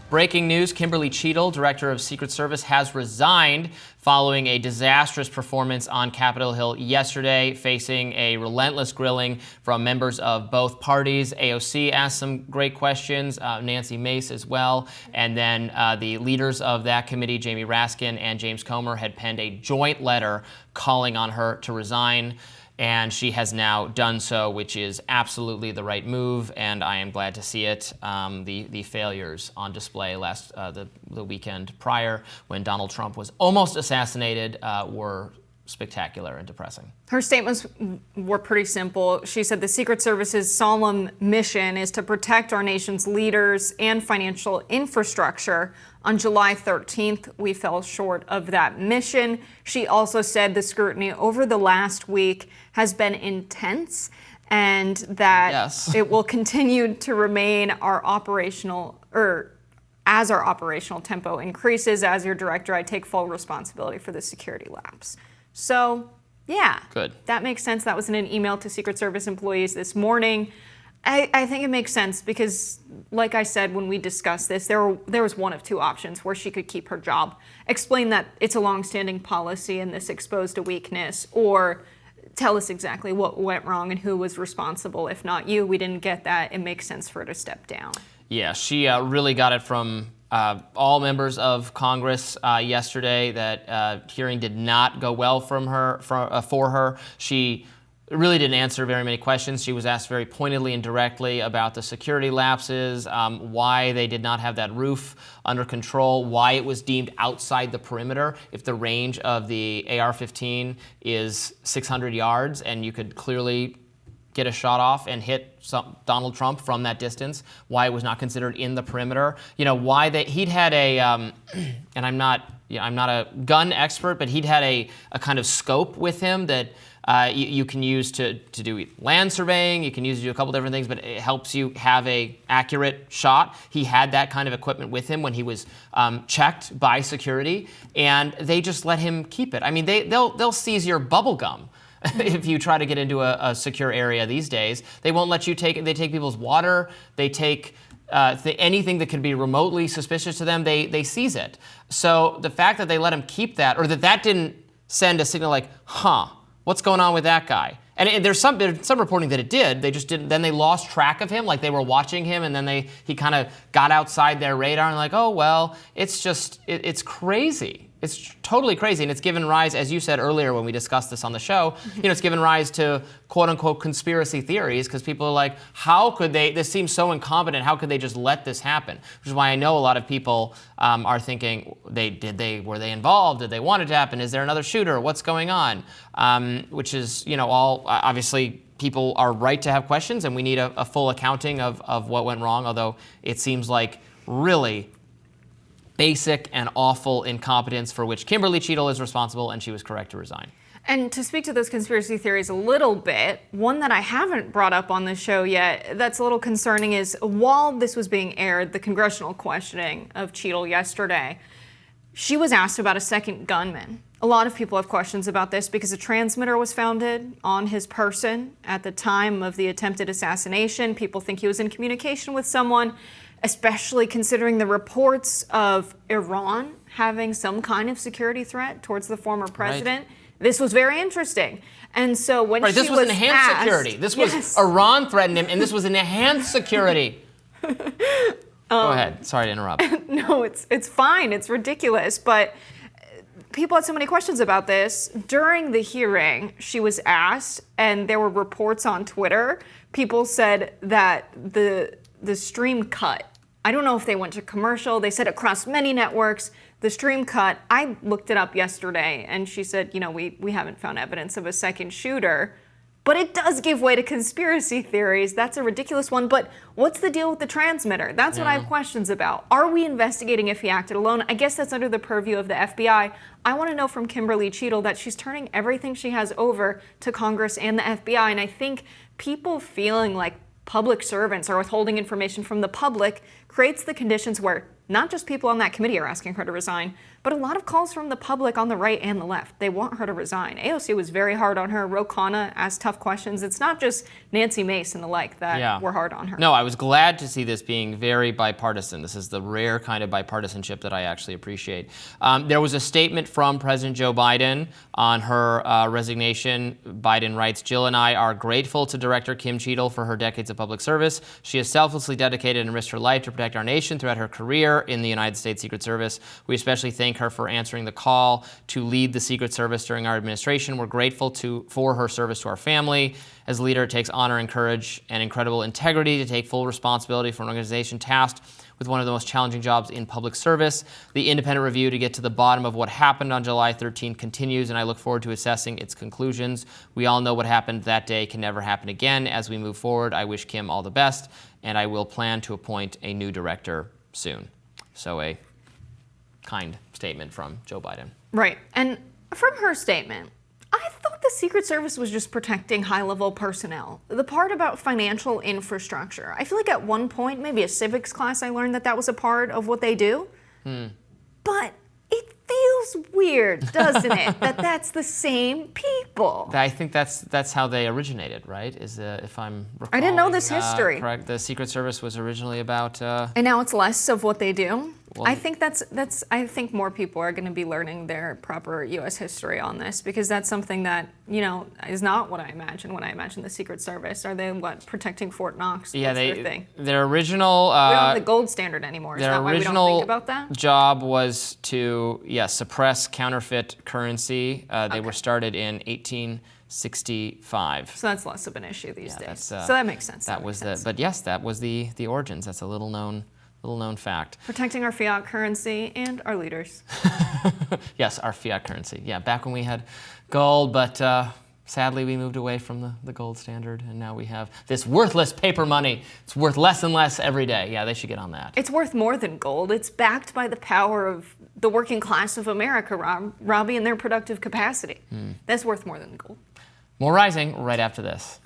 Breaking news, Kimberly Cheatle, Director of Secret Service, has resigned following a disastrous performance on Capitol Hill yesterday, facing a relentless grilling from members of both parties. AOC asked some great questions, Nancy Mace as well, and then the leaders of that committee, Jamie Raskin and James Comer, had penned a joint letter calling on her to resign. And she has now done so, which is absolutely the right move, and I am glad to see it. The failures on display the weekend prior, when Donald Trump was almost assassinated, were spectacular and depressing. Her statements were pretty simple. She said the Secret Service's solemn mission is to protect our nation's leaders and financial infrastructure. On July 13th, we fell short of that mission. She also said the scrutiny over the last week has been intense and that it will continue to remain as our operational tempo increases. As your director, I take full responsibility for the security lapse. So, yeah, good. That makes sense. That was in an email to Secret Service employees this morning. I think it makes sense because, like I said when we discussed this, there was one of two options where she could keep her job, explain that it's a longstanding policy and this exposed a weakness, or tell us exactly what went wrong and who was responsible. If not you, we didn't get that. It makes sense for her to step down. Yeah, she really got it from all members of Congress yesterday. That hearing did not go well for her. She really didn't answer very many questions. She was asked very pointedly and directly about the security lapses, why they did not have that roof under control, why it was deemed outside the perimeter if the range of the AR-15 is 600 yards and you could clearly get a shot off and hit Donald Trump from that distance, why it was not considered in the perimeter. You know, why he'd had a, and I'm not a gun expert, but he'd had a kind of scope with him that you can use to do land surveying. You can use it to do a couple different things, but it helps you have a accurate shot. He had that kind of equipment with him when he was checked by security, and they just let him keep it. I mean, they'll seize your bubble gum if you try to get into a secure area these days. They won't let you take it. They take people's water. They take anything that could be remotely suspicious to them. They seize it. So the fact that they let him keep that, or that didn't send a signal like, what's going on with that guy? And there's some reporting that it did. They just didn't. Then they lost track of him, like they were watching him, and then he kind of got outside their radar and like, oh well, it's crazy. It's totally crazy, and it's given rise, as you said earlier when we discussed this on the show, it's given rise to quote-unquote conspiracy theories because people are like, how could they, this seems so incompetent, how could they just let this happen? Which is why I know a lot of people are thinking, were they involved? Did they want it to happen? Is there another shooter? What's going on? Which is, all, obviously, people are right to have questions, and we need a full accounting of what went wrong, although it seems like really basic and awful incompetence for which Kimberly Cheatle is responsible, and she was correct to resign. And to speak to those conspiracy theories a little bit, one that I haven't brought up on the show yet that's a little concerning is while this was being aired, the congressional questioning of Cheatle yesterday, she was asked about a second gunman. A lot of people have questions about this because a transmitter was found on his person at the time of the attempted assassination. People think he was in communication with someone, especially considering the reports of Iran having some kind of security threat towards the former president. Right. This was very interesting. And so when she this was enhanced asked, security. This was Iran threatened him, and this was enhanced security. Go ahead. Sorry to interrupt. No, it's fine. It's ridiculous. But people had so many questions about this. During the hearing, she was asked, and there were reports on Twitter. People said that the stream cut. I don't know if they went to commercial. They said across many networks, the stream cut. I looked it up yesterday, and she said, we haven't found evidence of a second shooter. But it does give way to conspiracy theories. That's a ridiculous one. But what's the deal with the transmitter? That's what I have questions about. Are we investigating if he acted alone? I guess that's under the purview of the FBI. I want to know from Kimberly Cheatle that she's turning everything she has over to Congress and the FBI. And I think people feeling like public servants are withholding information from the public creates the conditions where not just people on that committee are asking her to resign, but a lot of calls from the public on the right and the left. They want her to resign. AOC was very hard on her. Ro Khanna asked tough questions. It's not just Nancy Mace and the like that were hard on her. No, I was glad to see this being very bipartisan. This is the rare kind of bipartisanship that I actually appreciate. There was a statement from President Joe Biden on her resignation. Biden writes, "Jill and I are grateful to Director Kim Cheatle for her decades of public service. She has selflessly dedicated and risked her life to protect our nation throughout her career in the United States Secret Service. We especially thank her for answering the call to lead the Secret Service during our administration. We're grateful for her service to our family. As a leader, it takes honor and courage and incredible integrity to take full responsibility for an organization tasked with one of the most challenging jobs in public service. The independent review to get to the bottom of what happened on July 13 continues, and I look forward to assessing its conclusions. We all know what happened that day can never happen again. As we move forward, I wish Kim all the best, and I will plan to appoint a new director soon." So a kind statement from Joe Biden. Right. And from her statement, I thought the Secret Service was just protecting high-level personnel. The part about financial infrastructure, I feel like at one point, maybe a civics class, I learned that that was a part of what they do. But it feels weird, doesn't it, that that's the same people? I think that's how they originated, right? If I'm recalling, I didn't know this history. Correct. The Secret Service was originally about. And now it's less of what they do. Well, I think I think more people are going to be learning their proper U.S. history on this, because that's something that, is not what I imagine when I imagine the Secret Service. Are they protecting Fort Knox? Yeah, What's their thing? Their original. We don't have the gold standard anymore. Is that why we don't think about that? Job was to suppress counterfeit currency. They were started in 1865. So that's less of an issue these days. So that makes sense. But yes, that was the origins. That's a little known fact. Protecting our fiat currency and our leaders. Yes, our fiat currency. Yeah, back when we had gold, but sadly we moved away from the gold standard, and now we have this worthless paper money. It's worth less and less every day. Yeah, they should get on that. It's worth more than gold. It's backed by the power of the working class of America, Robbie, and their productive capacity. That's worth more than gold. More Rising right after this.